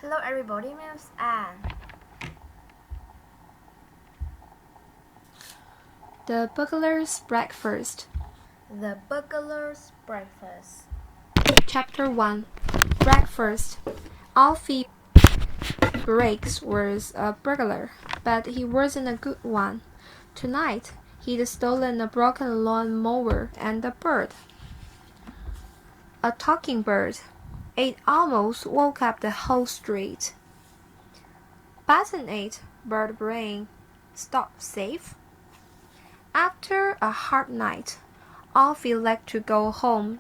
Hello everybody, my name is Anne. The Burglar's Breakfast. The Burglar's Breakfast. Chapter 1. Breakfast. Alfie Briggs was a burglar, but he wasn't a good one. Tonight, he'd stolen a broken lawn mower and a bird. A talking bird. It almost woke up the whole street. Button 8, bird brain. Stop safe. After a hard night, Alfie liked to go home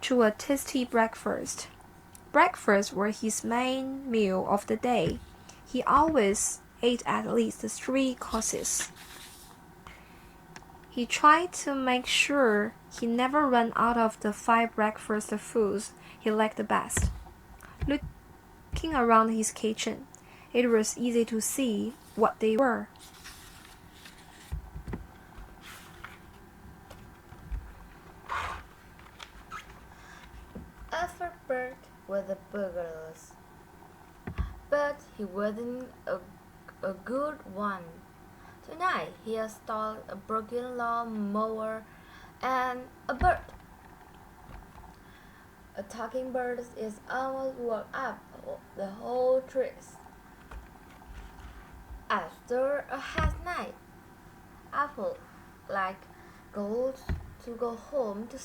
to a tasty breakfast. Breakfast was his main meal of the day. He always ate at least 3 courses. He tried to make sure he never ran out of the 5 breakfast foods he liked the best. Looking around his kitchen, it was easy to see what they were. Alfred Bird was a burglar, but he wasn't a good one. Tonight he had stolen a broken lawn mower and a bird. A talking bird is almost woke up the whole trees. After a hard night, Apple like goes to go home to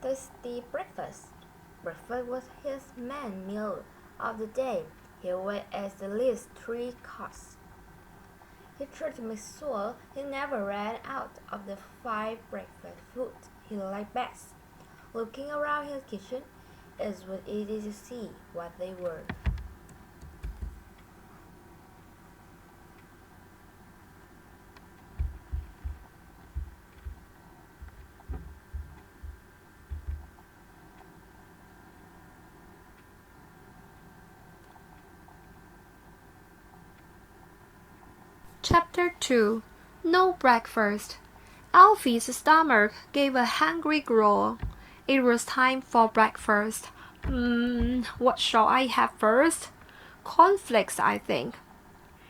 tasty breakfast. Breakfast was his main meal of the day. He ate at least 3 courses. He tried to make sure he never ran out of the 5 breakfast foods he liked best. Looking around his kitchen, it was easy to see what they were. Chapter 2. No breakfast. Alfie's stomach gave a hungry growl. It was time for breakfast. What shall I have first? Cornflakes, I think.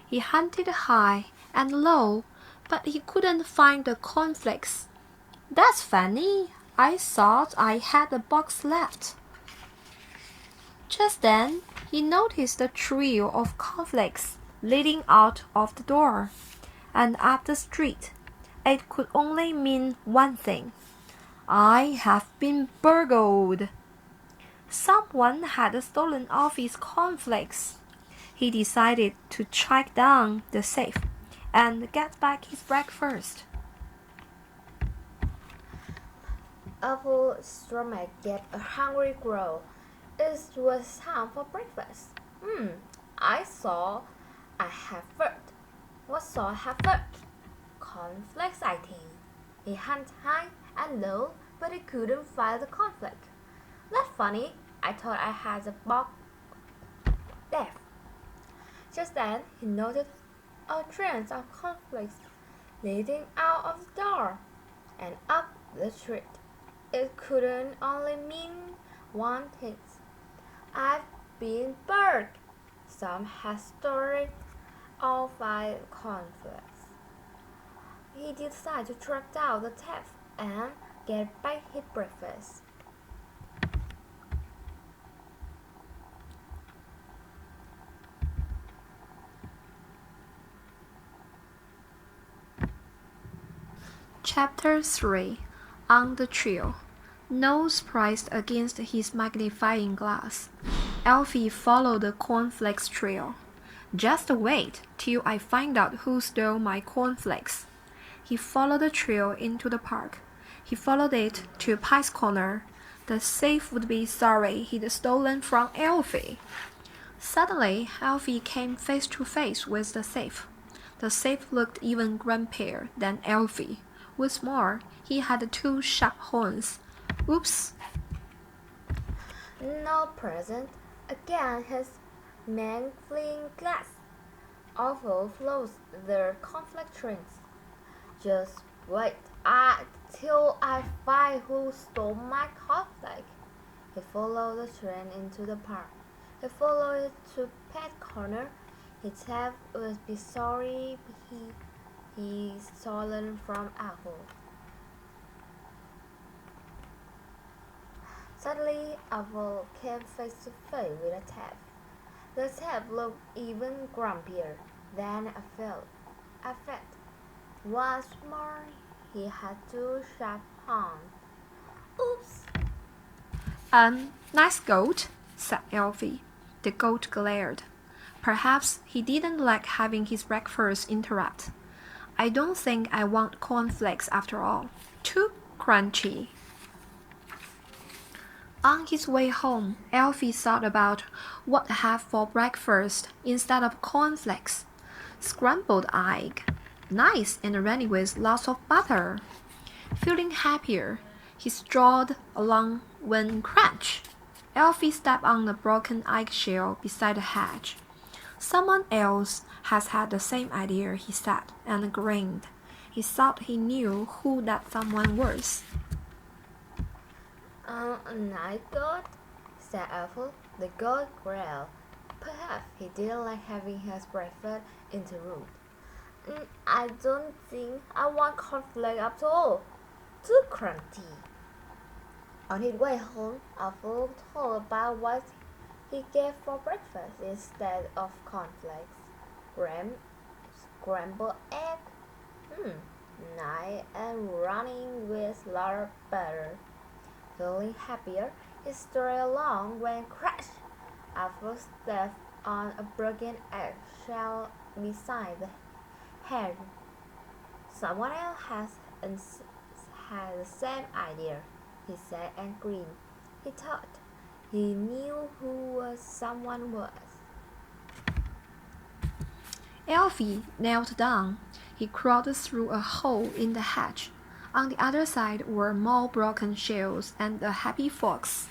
He hunted high and low, but he couldn't find the cornflakes. That's funny. I thought I had a box left. Just then, he noticed a trail of cornflakes leading out of the door and up the street. It could only mean one thing. I have been burgled. Someone had stolen Alfie's cornflakes. He decided to track down the safe and get back his breakfast. Apple's stomach gave a hungry growl. It was time for breakfast. I saw I have first. What saw I have first? Cornflakes, I think. He hunted high and low, but he couldn't find the cornflake. That's funny. I thought I had a box left. Just then, he noticed a train of cornflakes leading out of the door and up the street. It couldn't only mean one thing. I've been burgled. Some had stolen all 5 cornflakes. He decided to track down the thief and get back his breakfast. Chapter 3. On the Trail. Nose pressed against his magnifying glass. Alfie followed the cornflakes trail. Just wait till I find out who stole my cornflakes. He followed the trail into the park. He followed it to Pie's Corner. The thief would be sorry he'd stolen from Alfie. Suddenly, Alfie came face to face with the thief. The thief looked even grumpier than Alfie. What's more, he had 2 sharp horns. Oops! No present. Again, his magnifying glass overflows the conflict trains. Just wait till I find who stole my cornflake. He followed the train into the park. He followed it to Pet Corner. He Tab would be sorry he's stolen from Apple. Suddenly, Apple came face to face with a Tab. The Tab looked even grumpier than I felt. What's more, he had two sharp horns. Oops! Nice goat, said Elfie. The goat glared. Perhaps he didn't like having his breakfast interrupted. I don't think I want cornflakes after all. Too crunchy. On his way home, Elfie thought about what to have for breakfast instead of cornflakes. Scrambled egg. Nice and runny with lots of butter. Feeling happier, he strolled along when crunch! Elfie stepped on a broken eggshell beside the hedge. Someone else has had the same idea, he said, and grinned. He thought he knew who that someone was. A night goat, said Apple. The goat growled. Perhaps he didn't like having his breakfast interrupted. I don't think I want cornflakes after all. Too crunchy. On his way home, Apple told about what he gave for breakfast instead of cornflakes. Scrambled egg. Nice and running with lot of butter. Feeling happier, he strode along when crash! Apple stepped on a broken eggshell beside the hedge. Someone else had the same idea, he said and grinned. He thought he knew who someone was. Elfie knelt down. He crawled through a hole in the hedge. On the other side were more broken shells and a happy fox.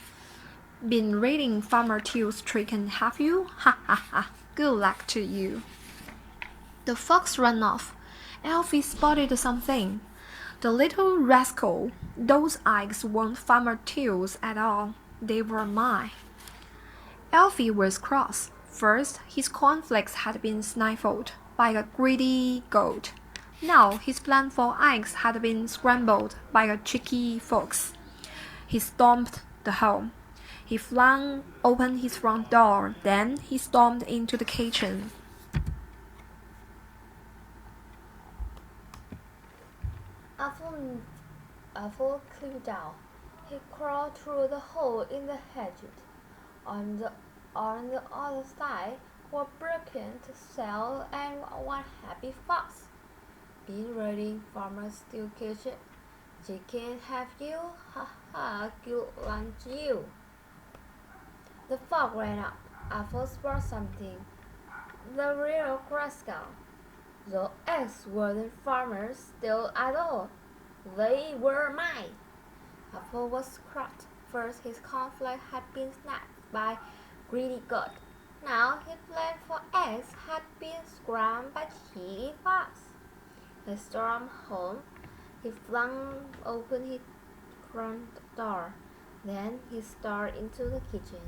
Been reading Farmer Till's Chicken, have you? Ha ha ha. Good luck to you. The fox ran off. Elfie spotted something. The little rascal. Those eggs weren't Farmer Till's at all. They were mine. Elfie was cross. First, his cornflakes had been sniffed by a greedy goat. Now his plan for eggs had been scrambled by a cheeky fox. He stomped the home. He flung open his front door. Then he stormed into the kitchen. Apple climbed down. He crawled through the hole in the hedge. On the other side were broken to sell and one happy fox. Been reading Farmer Stew Kitchen. Chicken have you? Ha ha, good lunch you. The fox ran up. Apple spotted something. The real rascal. The eggs weren't Farmer's still at all. They were mine. Apple was crushed. First his cornflakes had been snapped by greedy goat. Now his plan for eggs had been scrambled by cheeky fox. He stormed home. He flung open his front door. Then he started into the kitchen.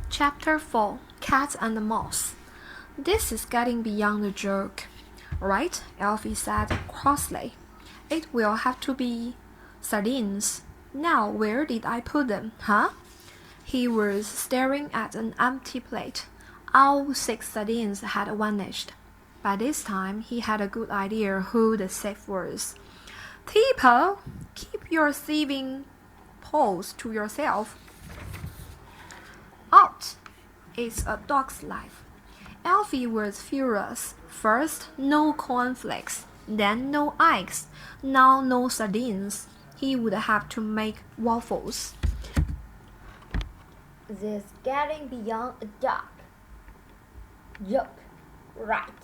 Chapter 4 Cat and the Mouse. This is getting beyond a joke. Right? Elfie said crossly. It will have to be sardines. Now where did I put them, huh? He was staring at an empty plate. All 6 sardines had vanished. By this time he had a good idea who the thief was. Tipo, keep your thieving paws to yourself. Out! It's a dog's life. Elfie was furious. First, no cornflakes. Then no eggs. Now no sardines. He would have to make waffles. This is getting beyond a joke. Right,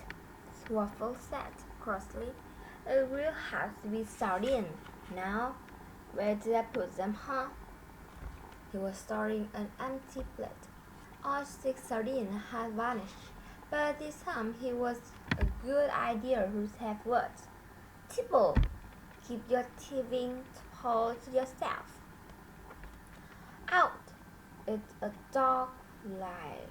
Waffle said crossly. It will have to be sardine. Now, where did I put them, huh? He was starting an empty plate. All six sardines had vanished, but this time it was a good idea to have words. Tipple, keep your thieving paw to yourself. Out! It's a dog life.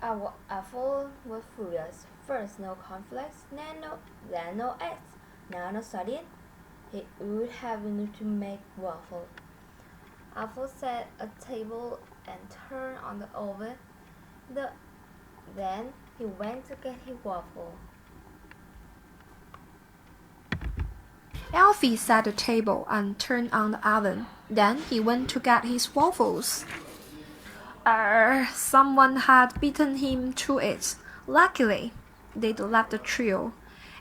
Apple was furious. First no cornflakes, then no eggs, now no sardine. He would have to make waffle. Apple set a table and turned on the oven. Then he went to get his waffle. Alfie set the table and turned on the oven. Then he went to get his waffles. Someone had beaten him to it. Luckily, they'd left the trail.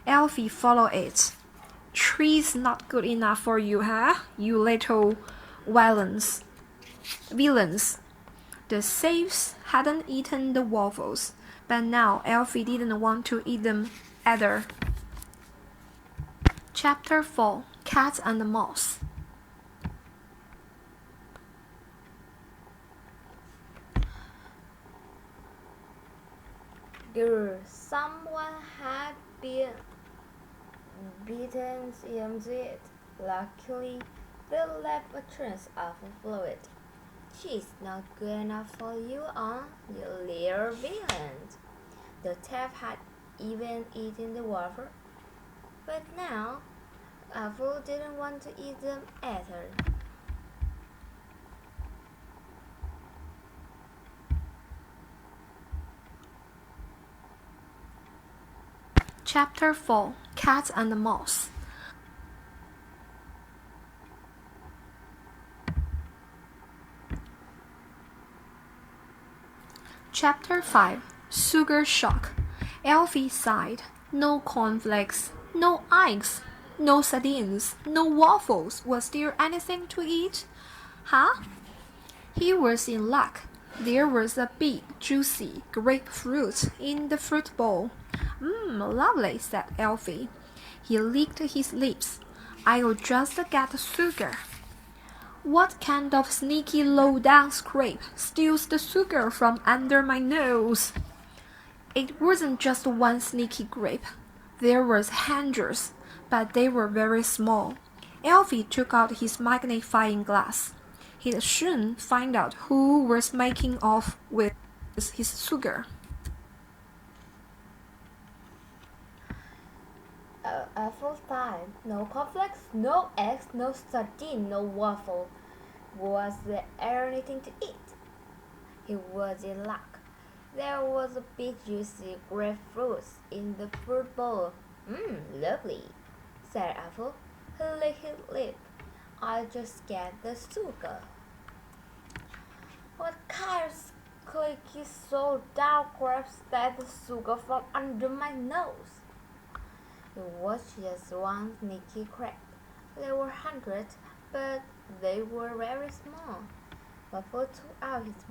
Alfie followed it. Tree's not good enough for you, huh? You little villains. The safes hadn't eaten the waffles, but now Alfie didn't want to eat them either. Chapter 4 Cat and the Mouse. Someone had been beaten him to it. Luckily, they left a trace of fluid. She's not good enough for you, you little villain. The thief had even eaten the waffle, but now Apple didn't want to eat them either. Chapter 4 Cat and the Mouse. Chapter 5 Sugar Shock. Alfie sighed. No cornflakes, no eggs, no sardines, no waffles. Was there anything to eat? Huh? He was in luck. There was a big, juicy grapefruit in the fruit bowl. Lovely, said Alfie. He licked his lips. I'll just get the sugar. What kind of sneaky low-down scrape steals the sugar from under my nose? It wasn't just one sneaky grape. There was hundreds, but they were very small. Alfie took out his magnifying glass. He'd soon find out who was making off with his sugar. Apple time. No cornflakes, no eggs, no sardine, no waffle. Was there anything to eat? He was in luck. There was a big juicy grapefruit in the fruit bowl. Lovely, said Apple. He licked his lip. I'll just get the sugar. What kind of clicky soda grabs that sugar from under my nose? It was just one sneaky crack. There were hundreds, but they were very small. Waffle took out his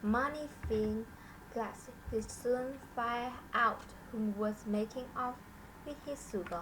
magnifying glass. He soon found out who was making off with his sugar.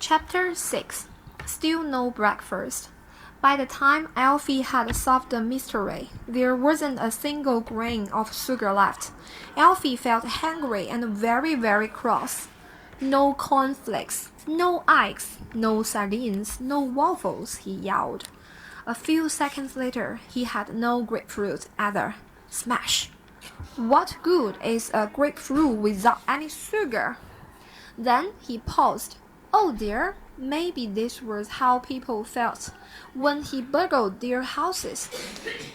Chapter 6 Still no breakfast. By the time Alfie had solved the mystery, there wasn't a single grain of sugar left. Alfie felt hungry and very, very cross. No cornflakes, no eggs, no sardines, no waffles, he yelled. A few seconds later, he had no grapefruit either. Smash! What good is a grapefruit without any sugar? Then he paused. Oh dear, maybe this was how people felt when he burgled their houses.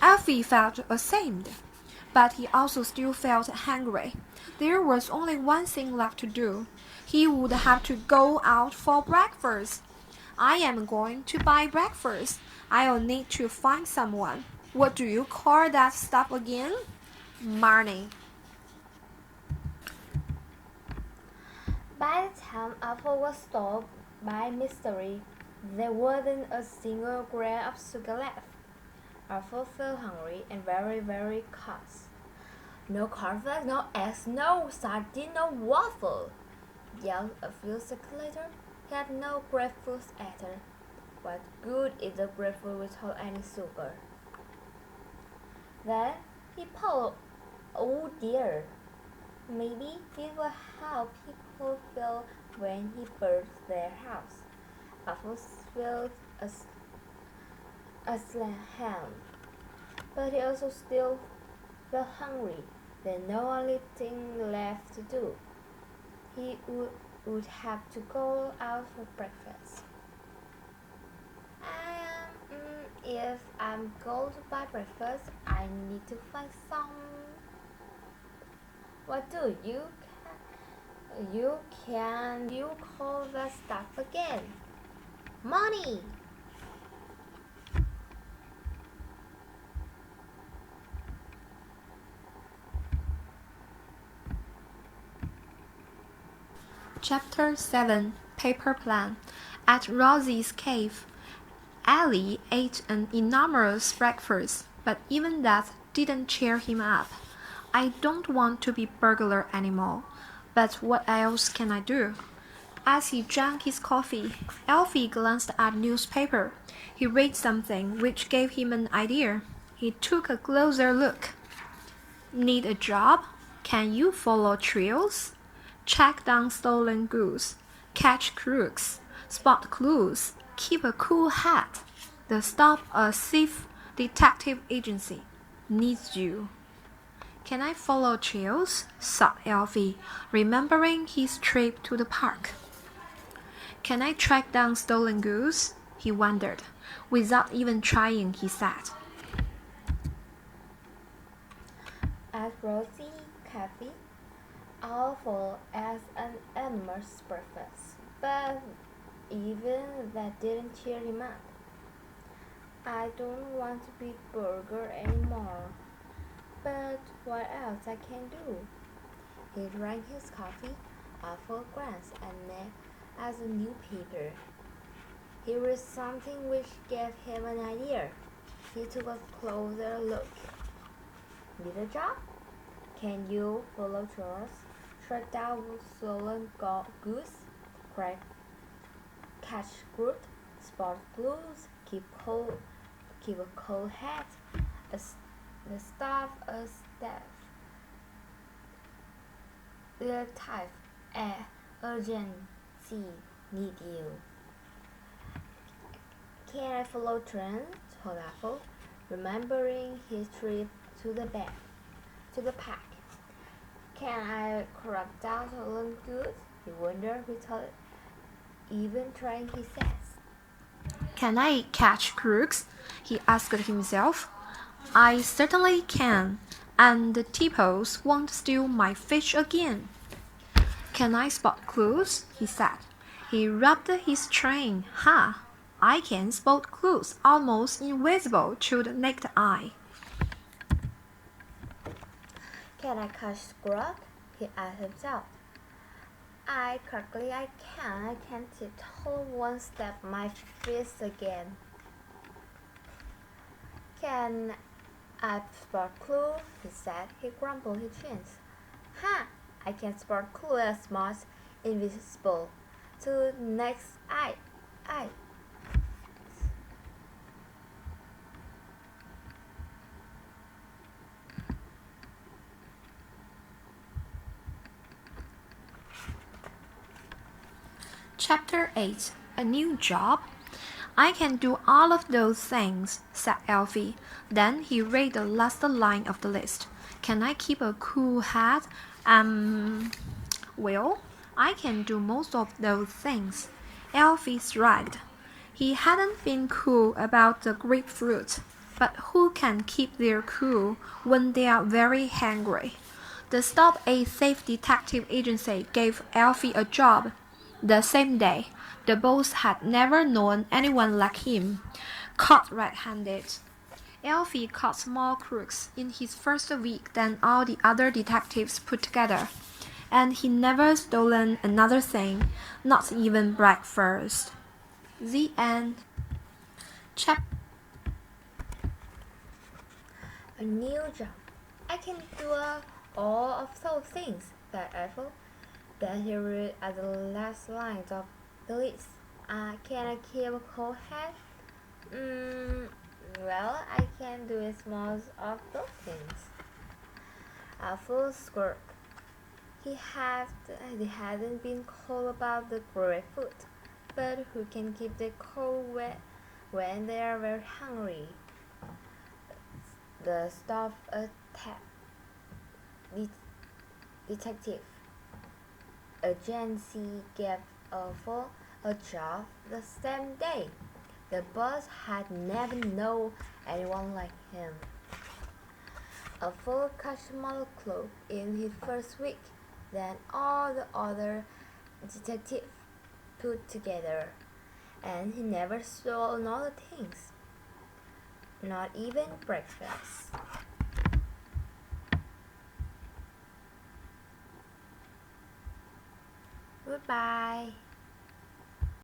Alfie felt ashamed, but he also still felt hungry. There was only one thing left to do. He would have to go out for breakfast. I am going to buy breakfast. I'll need to find someone. What do you call that stuff again? Money. By the time Apple was stopped by mystery, there wasn't a single grain of sugar left. Apple felt hungry and very, very cross. No cornflakes, no eggs, no sardine, no waffle. Yet a few seconds later, he had no grapefruit either. What good is a grapefruit without any sugar? Then he thought, oh dear, maybe it will help people feel when he burns their house. Apples filled a ham, but he also still felt hungry. Then no only thing left to do. He would have to go out for breakfast. If I'm going to buy breakfast, I need to find some. What do you call that stuff again? Money. Chapter 7 Paper Plan. At Rosie's cave, Ellie ate an enormous breakfast, but even that didn't cheer him up. I don't want to be burglar anymore, but what else can I do? As he drank his coffee, Alfie glanced at a newspaper. He read something which gave him an idea. He took a closer look. Need a job? Can you follow trails? Track down stolen goods, catch crooks, spot clues, keep a cool hat. The Stop a Thief Detective Agency needs you. Can I follow trails? Thought Alfie, remembering his trip to the park. Can I track down stolen goods? He wondered. Without even trying, he said. At Rosie Cafe, awful as an enormous breakfast, but even that didn't cheer him up. I don't want to be burger anymore, but what else I can do? He drank his coffee, Apple glanced at the newspaper. He read something which gave him an idea. He took a closer look. Need a job? Can you follow trails? Track down stolen goods, catch group, spot clues, keep a cold hat, the staff, the type, urgency, need you. Can I follow trends? Told Apple, remembering his trip to the park. Can I crack down stolen goods? He wondered without even trying, he says. Can I catch crooks? He asked himself. I certainly can, and the Tippos won't steal my fish again. Can I spot clues? He said. He rubbed his chin. I can spot clues almost invisible to the naked eye. Can I catch scrub? He asked himself. I can. I can tiptoe one step my fist again. Can I spot clue? He said. He grumbled his chins. I can spot clue as much invisible to next eye. Chapter 8 A New Job. I can do all of those things, said Alfie. Then he read the last line of the list. Can I keep a cool hat? Well, I can do most of those things. Alfie shrugged. He hadn't been cool about the grapefruit, but who can keep their cool when they are very hungry? The Stop a Thief Detective Agency gave Alfie a job. The same day, the boss had never known anyone like him, caught red-handed. Alfie caught more crooks in his first week than all the other detectives put together. and he never stolen another thing, not even breakfast. The end. A new job. I can do all of those things, said Ethel. Then he read at the last lines of the list. Can I keep a cool head? Well, I can do most of those things. Ethel squirmed. He hadn't been cold about the grapefruit, but who can keep the cold when they are very hungry? The staff detective agency gave Ethel a job the same day. The boss had never known anyone like him. Ethel customer club in his first week, then all the other detectives put together, and he never stole another things, not even breakfast. Goodbye.